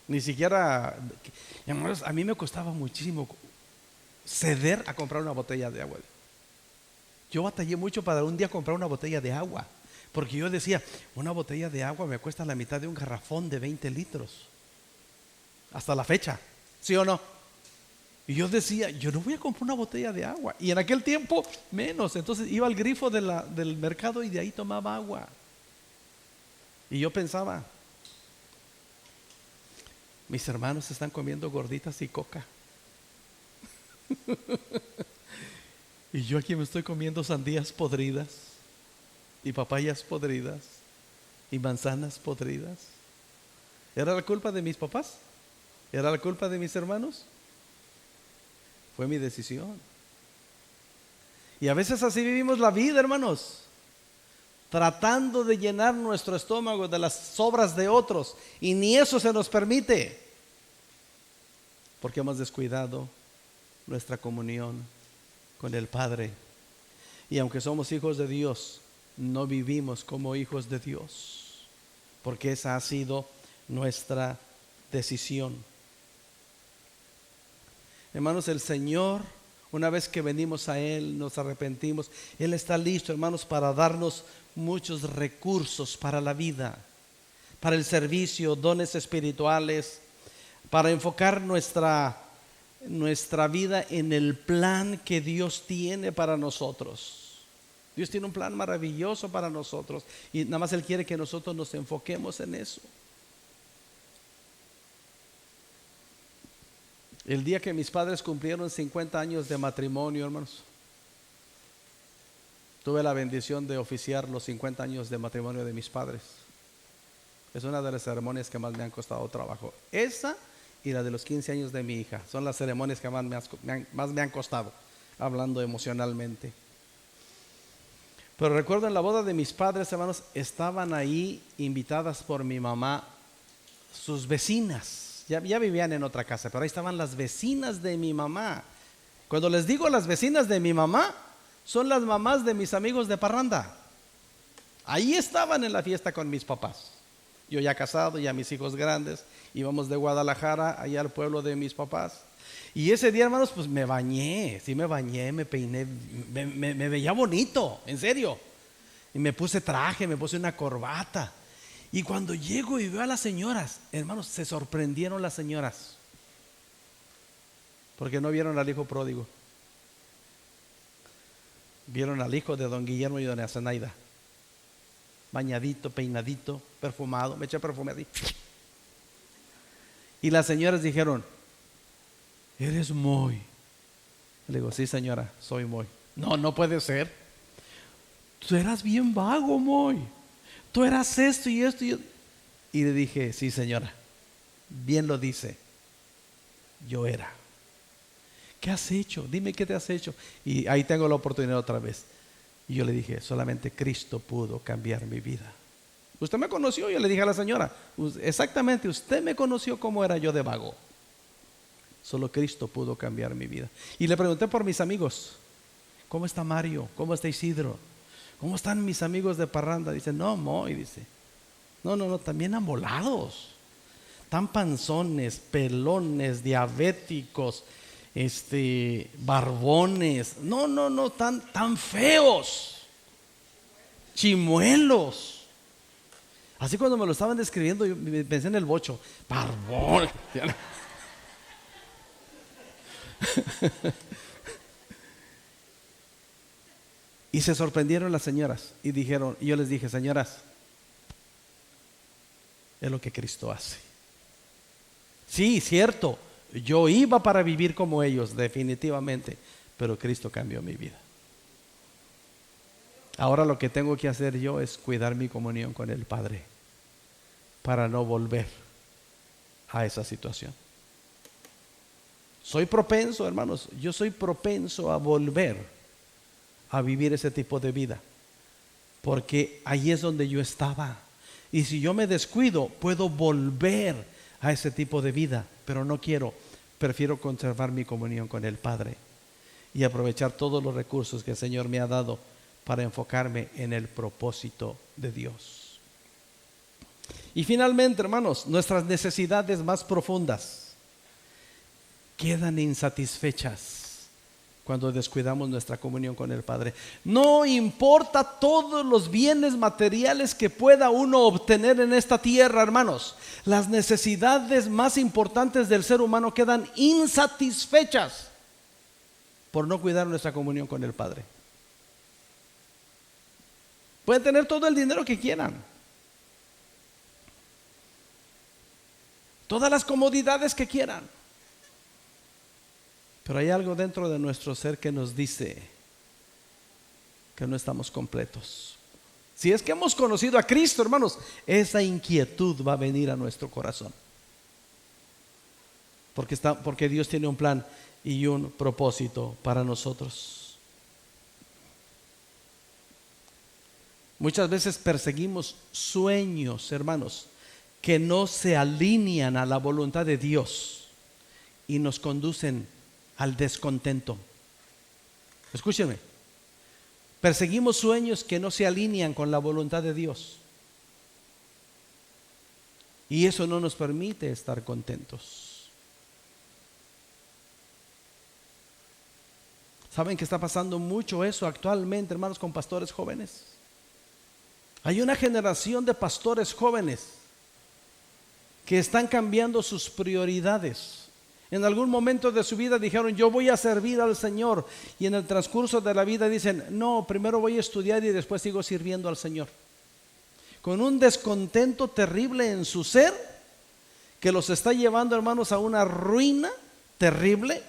Ni siquiera, hermanos, a mí me costaba muchísimo ceder a comprar una botella de agua. Yo batallé mucho para un día comprar una botella de agua, porque yo decía, una botella de agua me cuesta la mitad de un garrafón de 20 litros. Hasta la fecha, ¿sí o no? Y yo decía, yo no voy a comprar una botella de agua. Y en aquel tiempo, menos. Entonces iba al grifo del mercado y de ahí tomaba agua. Y yo pensaba, mis hermanos están comiendo gorditas y coca. Y yo aquí me estoy comiendo sandías podridas y papayas podridas y manzanas podridas. ¿Era la culpa de mis papás? ¿Era la culpa de mis hermanos? Fue mi decisión. Y a veces así vivimos la vida, hermanos, tratando de llenar nuestro estómago de las sobras de otros, y ni eso se nos permite, porque hemos descuidado nuestra comunión con el Padre. Y aunque somos hijos de Dios, no vivimos como hijos de Dios, porque esa ha sido nuestra decisión. Hermanos, el Señor, una vez que venimos a Él, nos arrepentimos, Él está listo, hermanos, para darnos muchos recursos para la vida, para el servicio, dones espirituales, para enfocar nuestra vida en el plan que Dios tiene para nosotros. Dios tiene un plan maravilloso para nosotros y nada más Él quiere que nosotros nos enfoquemos en eso. El día que mis padres cumplieron 50 años de matrimonio, hermanos, tuve la bendición de oficiar los 50 años de matrimonio de mis padres. Es una de las ceremonias que más me han costado trabajo. Esa y la de los 15 años de mi hija son las ceremonias que más me han costado, hablando emocionalmente. Pero recuerdo en la boda de mis padres, hermanos, estaban ahí invitadas por mi mamá sus vecinas. Ya vivían en otra casa, pero ahí estaban las vecinas de mi mamá. Cuando les digo las vecinas de mi mamá, son las mamás de mis amigos de parranda. Ahí estaban en la fiesta con mis papás. Yo ya casado, ya mis hijos grandes, íbamos de Guadalajara allá al pueblo de mis papás. Y ese día, hermanos, pues me bañé, sí me bañé, me peiné, me veía bonito, en serio. Y me puse traje, me puse una corbata. Y cuando llego y veo a las señoras, hermanos, se sorprendieron las señoras. Porque no vieron al hijo pródigo. Vieron al hijo de don Guillermo y doña Zenaida. Bañadito, peinadito, perfumado, me eché perfume así. Y las señoras dijeron: eres Moy. Le digo: sí, señora, soy Moy. No, no puede ser. Tú eras bien vago, Moy. Tú eras esto y esto y le dije: sí, señora, bien lo dice. Yo era. ¿Qué has hecho? Dime qué te has hecho. Y ahí tengo la oportunidad otra vez. Y yo le dije: solamente Cristo pudo cambiar mi vida. Usted me conoció, yo le dije a la señora, exactamente, usted me conoció como era yo de vago. Solo Cristo pudo cambiar mi vida. Y le pregunté por mis amigos: ¿cómo está Mario? ¿Cómo está Isidro? ¿Cómo están mis amigos de parranda? Dice: no, Moy, dice. No, también amolados. Tan panzones, pelones, diabéticos, barbones. No, tan feos. Chimuelos. Así cuando me lo estaban describiendo, yo pensé en el bocho. Barbón. Y se sorprendieron las señoras y dijeron, y yo les dije: señoras, es lo que Cristo hace. Sí, cierto, yo iba para vivir como ellos, definitivamente, pero Cristo cambió mi vida. Ahora lo que tengo que hacer yo es cuidar mi comunión con el Padre para no volver a esa situación. Soy propenso, hermanos, yo soy propenso a volver a vivir ese tipo de vida, porque ahí es donde yo estaba. Y si yo me descuido, puedo volver a ese tipo de vida, pero no quiero. Prefiero conservar mi comunión con el Padre y aprovechar todos los recursos que el Señor me ha dado para enfocarme en el propósito de Dios. Y finalmente, hermanos, nuestras necesidades más profundas quedan insatisfechas cuando descuidamos nuestra comunión con el Padre. No importa todos los bienes materiales que pueda uno obtener en esta tierra, hermanos, las necesidades más importantes del ser humano quedan insatisfechas por no cuidar nuestra comunión con el Padre. Pueden tener todo el dinero que quieran, todas las comodidades que quieran, pero hay algo dentro de nuestro ser que nos dice que no estamos completos. Si es que hemos conocido a Cristo, hermanos, esa inquietud va a venir a nuestro corazón, porque Dios tiene un plan y un propósito para nosotros. Muchas veces perseguimos sueños, hermanos, que no se alinean a la voluntad de Dios y nos conducen al descontento. Escúchenme, perseguimos sueños que no se alinean con la voluntad de Dios y eso no nos permite estar contentos. ¿Saben que está pasando mucho eso actualmente, hermanos, con pastores jóvenes? Hay una generación de pastores jóvenes que están cambiando sus prioridades. En algún momento de su vida dijeron: yo voy a servir al Señor, y en el transcurso de la vida dicen: no, primero voy a estudiar y después sigo sirviendo al Señor, con un descontento terrible en su ser que los está llevando, hermanos, a una ruina terrible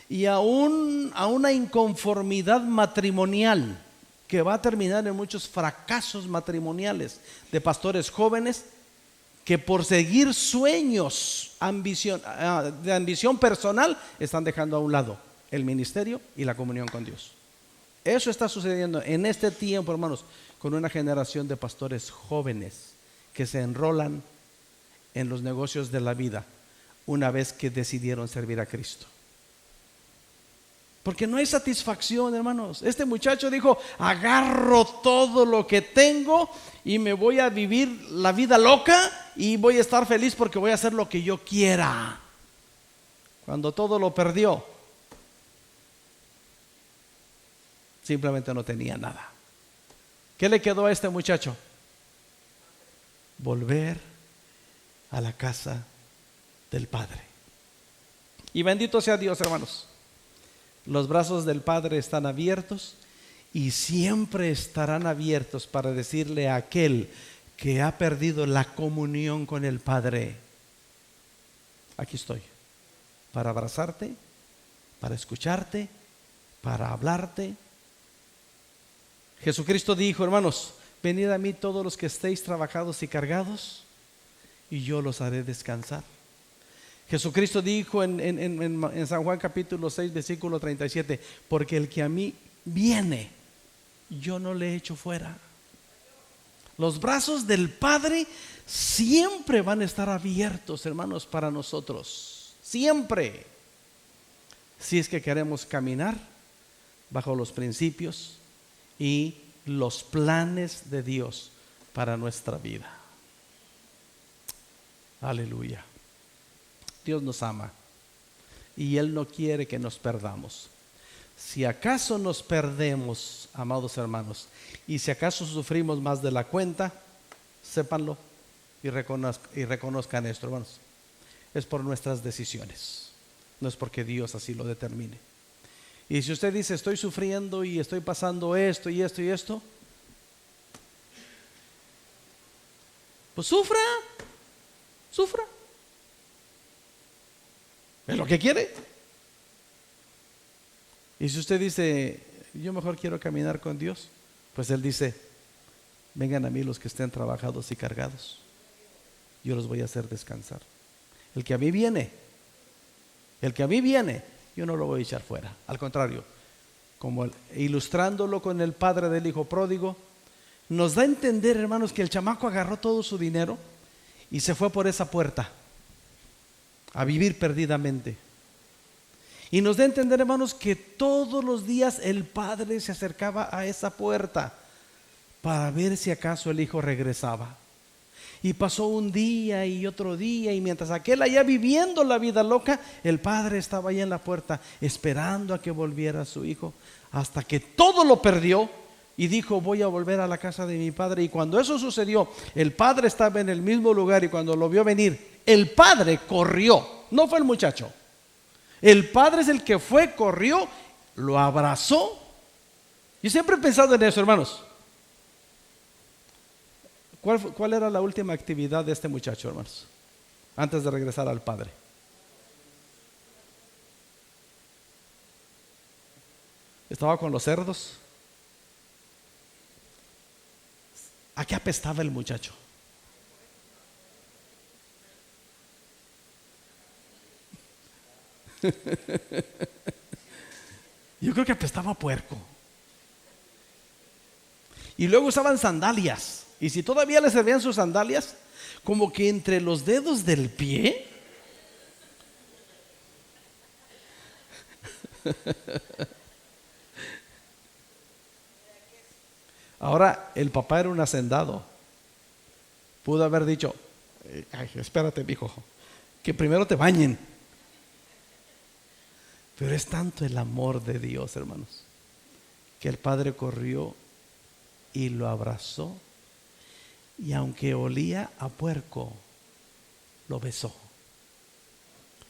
y a una inconformidad matrimonial que va a terminar en muchos fracasos matrimoniales de pastores jóvenes que por seguir sueños, de ambición personal, están dejando a un lado el ministerio y la comunión con Dios. Eso está sucediendo en este tiempo, hermanos, con una generación de pastores jóvenes que se enrolan en los negocios de la vida una vez que decidieron servir a Cristo. Porque no hay satisfacción, hermanos. Este muchacho dijo, agarro todo lo que tengo y me voy a vivir la vida loca y voy a estar feliz porque voy a hacer lo que yo quiera. Cuando todo lo perdió, simplemente no tenía nada. ¿Qué le quedó a este muchacho? Volver a la casa del Padre. Y bendito sea Dios, hermanos. Los brazos del Padre están abiertos y siempre estarán abiertos para decirle a aquel que ha perdido la comunión con el Padre: aquí estoy, para abrazarte, para escucharte, para hablarte. Jesucristo dijo, hermanos, venid a mí todos los que estéis trabajados y cargados, y yo los haré descansar. Jesucristo dijo en San Juan capítulo 6 versículo 37, porque el que a mí viene, yo no le echo fuera. Los brazos del Padre siempre van a estar abiertos, hermanos, para nosotros. Siempre. Si es que queremos caminar bajo los principios y los planes de Dios para nuestra vida. Aleluya. Dios nos ama y Él no quiere que nos perdamos. Si acaso nos perdemos, amados hermanos, y si acaso sufrimos más de la cuenta, sépanlo y reconozcan esto, hermanos. Es por nuestras decisiones, no es porque Dios así lo determine. Y si usted dice, estoy sufriendo y estoy pasando esto y esto y esto, pues sufra. ¿Es lo que quiere? Y si usted dice, yo mejor quiero caminar con Dios, pues Él dice, vengan a mí los que estén trabajados y cargados, yo los voy a hacer descansar. El que a mí viene, yo no lo voy a echar fuera. Al contrario, como ilustrándolo con el padre del hijo pródigo, nos da a entender, hermanos, que el chamaco agarró todo su dinero y se fue por esa puerta a vivir perdidamente. Y nos da a entender, hermanos, que todos los días el padre se acercaba a esa puerta para ver si acaso el hijo regresaba. Y pasó un día y otro día, y mientras aquel allá viviendo la vida loca, el padre estaba ahí en la puerta esperando a que volviera su hijo, hasta que todo lo perdió y dijo, voy a volver a la casa de mi padre. Y cuando eso sucedió, el padre estaba en el mismo lugar, y cuando lo vio venir, el padre corrió, no fue el muchacho. El padre es el que fue, corrió, lo abrazó. Yo siempre he pensado en eso, hermanos. ¿Cuál era la última actividad de este muchacho, hermanos? Antes de regresar al padre. Estaba con los cerdos. ¿A qué apestaba el muchacho? Yo creo que apestaba a puerco. Y luego usaban sandalias. Y si todavía le servían sus sandalias, como que entre los dedos del pie ahora el papá era un hacendado. Pudo haber dicho, ay, espérate, mijo, que primero te bañen. Pero es tanto el amor de Dios, hermanos, que el padre corrió y lo abrazó, y aunque olía a puerco, lo besó.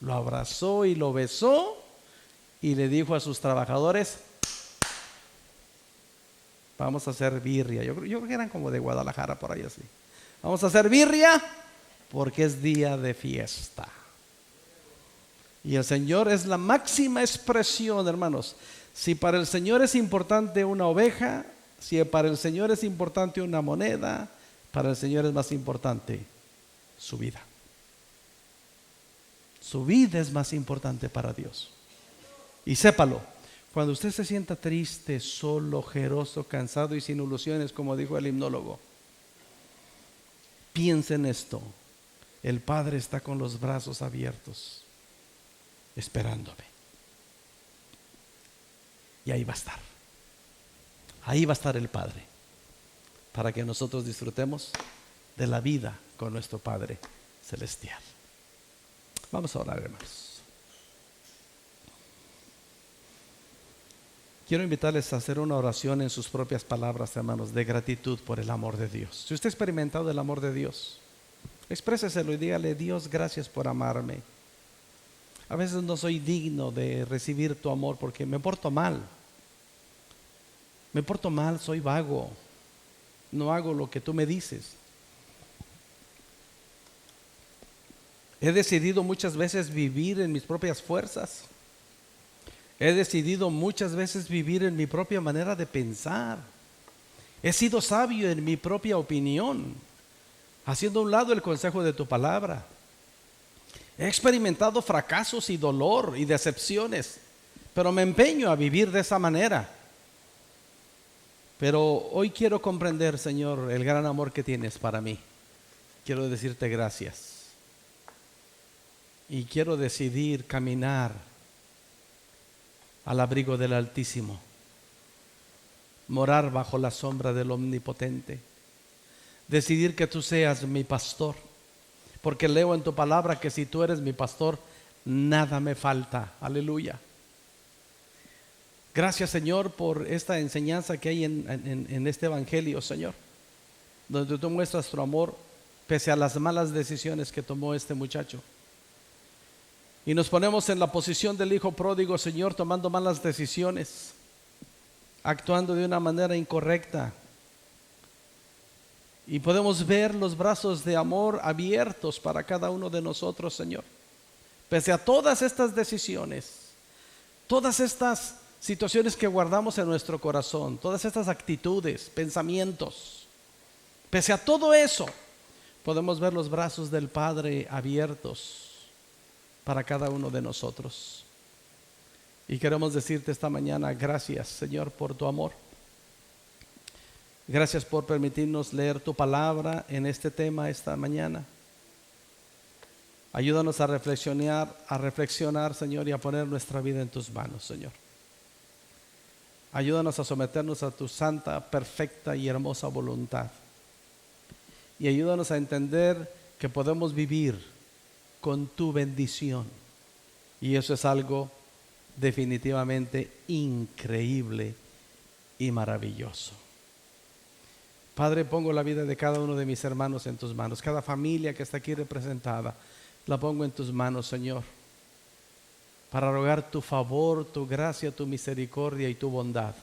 Lo abrazó y lo besó, y le dijo a sus trabajadores, vamos a hacer birria. Yo creo que eran como de Guadalajara, por ahí así. Vamos a hacer birria porque es día de fiesta. Y el Señor es la máxima expresión, hermanos. Si para el Señor es importante una oveja, si para el Señor es importante una moneda, para el Señor es más importante su vida. Su vida es más importante para Dios. Y sépalo, cuando usted se sienta triste, solo, ojeroso, cansado y sin ilusiones, como dijo el himnólogo, piense en esto: el Padre está con los brazos abiertos, esperándome. Y ahí va a estar. Ahí va a estar el Padre, para que nosotros disfrutemos de la vida con nuestro Padre Celestial. Vamos a orar, hermanos. Quiero invitarles a hacer una oración en sus propias palabras, hermanos, de gratitud por el amor de Dios. Si usted ha experimentado el amor de Dios, expréseselo y dígale: Dios, gracias por amarme. A veces no soy digno de recibir tu amor porque me porto mal. Me porto mal, soy vago. No hago lo que tú me dices. He decidido muchas veces vivir en mis propias fuerzas. He decidido muchas veces vivir en mi propia manera de pensar. He sido sabio en mi propia opinión, haciendo a un lado el consejo de tu palabra. He experimentado fracasos y dolor y decepciones, pero me empeño a vivir de esa manera. Pero hoy quiero comprender, Señor, el gran amor que tienes para mí. Quiero decirte gracias. Y quiero decidir caminar al abrigo del Altísimo, morar bajo la sombra del Omnipotente, decidir que tú seas mi pastor, porque leo en tu palabra que si tú eres mi pastor, nada me falta. Aleluya. Gracias, Señor, por esta enseñanza que hay en este evangelio, Señor, donde tú muestras tu amor pese a las malas decisiones que tomó este muchacho. Y nos ponemos en la posición del hijo pródigo, Señor, tomando malas decisiones, actuando de una manera incorrecta. Y podemos ver los brazos de amor abiertos para cada uno de nosotros, Señor. Pese a todas estas decisiones, todas estas situaciones que guardamos en nuestro corazón, todas estas actitudes, pensamientos, pese a todo eso, podemos ver los brazos del Padre abiertos para cada uno de nosotros. Y queremos decirte esta mañana: gracias, Señor, por tu amor. Gracias por permitirnos leer tu palabra en este tema esta mañana. Ayúdanos a reflexionar, Señor, y a poner nuestra vida en tus manos, Señor. Ayúdanos a someternos a tu santa, perfecta y hermosa voluntad. Y ayúdanos a entender que podemos vivir con tu bendición. Y eso es algo definitivamente increíble y maravilloso. Padre, pongo la vida de cada uno de mis hermanos en tus manos. Cada familia que está aquí representada, la pongo en tus manos, Señor, para rogar tu favor, tu gracia, tu misericordia y tu bondad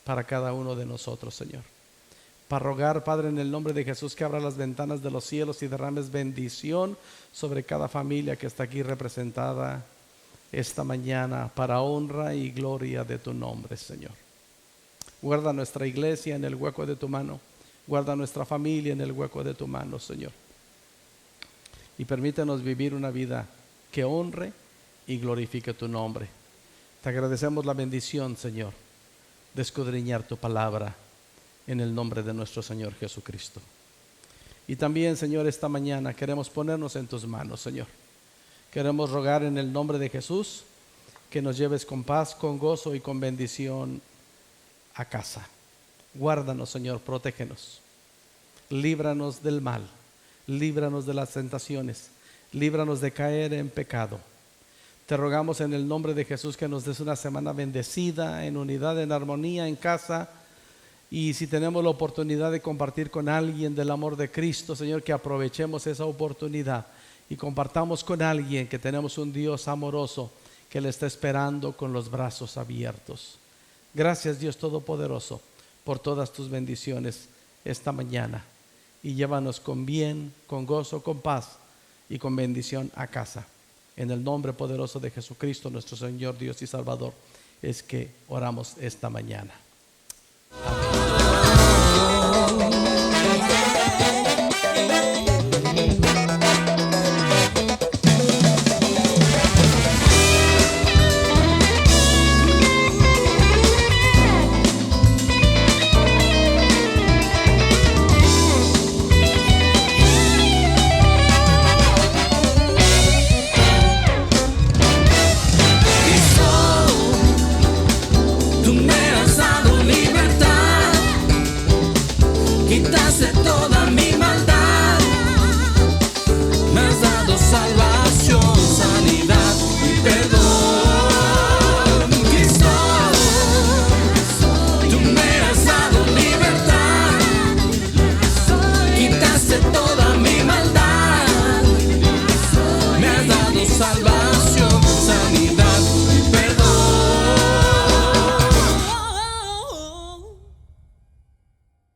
para cada uno de nosotros, Señor. Para rogar, Padre, en el nombre de Jesús, que abra las ventanas de los cielos y derrames bendición sobre cada familia que está aquí representada esta mañana, para honra y gloria de tu nombre, Señor. Guarda nuestra iglesia en el hueco de tu mano. Guarda nuestra familia en el hueco de tu mano, Señor. Y permítanos vivir una vida que honre y glorifique tu nombre. Te agradecemos la bendición, Señor, de escudriñar tu palabra en el nombre de nuestro Señor Jesucristo. Y también, Señor, esta mañana queremos ponernos en tus manos, Señor. Queremos rogar en el nombre de Jesús que nos lleves con paz, con gozo y con bendición a casa. Guárdanos, Señor, protégenos. Líbranos del mal, líbranos de las tentaciones, líbranos de caer en pecado. Te rogamos en el nombre de Jesús que nos des una semana bendecida, en unidad, en armonía, en casa. Y si tenemos la oportunidad de compartir con alguien del amor de Cristo, Señor, que aprovechemos esa oportunidad y compartamos con alguien que tenemos un Dios amoroso que le está esperando con los brazos abiertos. Gracias, Dios Todopoderoso, por todas tus bendiciones esta mañana. Y llévanos con bien, con gozo, con paz y con bendición a casa. En el nombre poderoso de Jesucristo, nuestro Señor, Dios y Salvador, es que oramos esta mañana.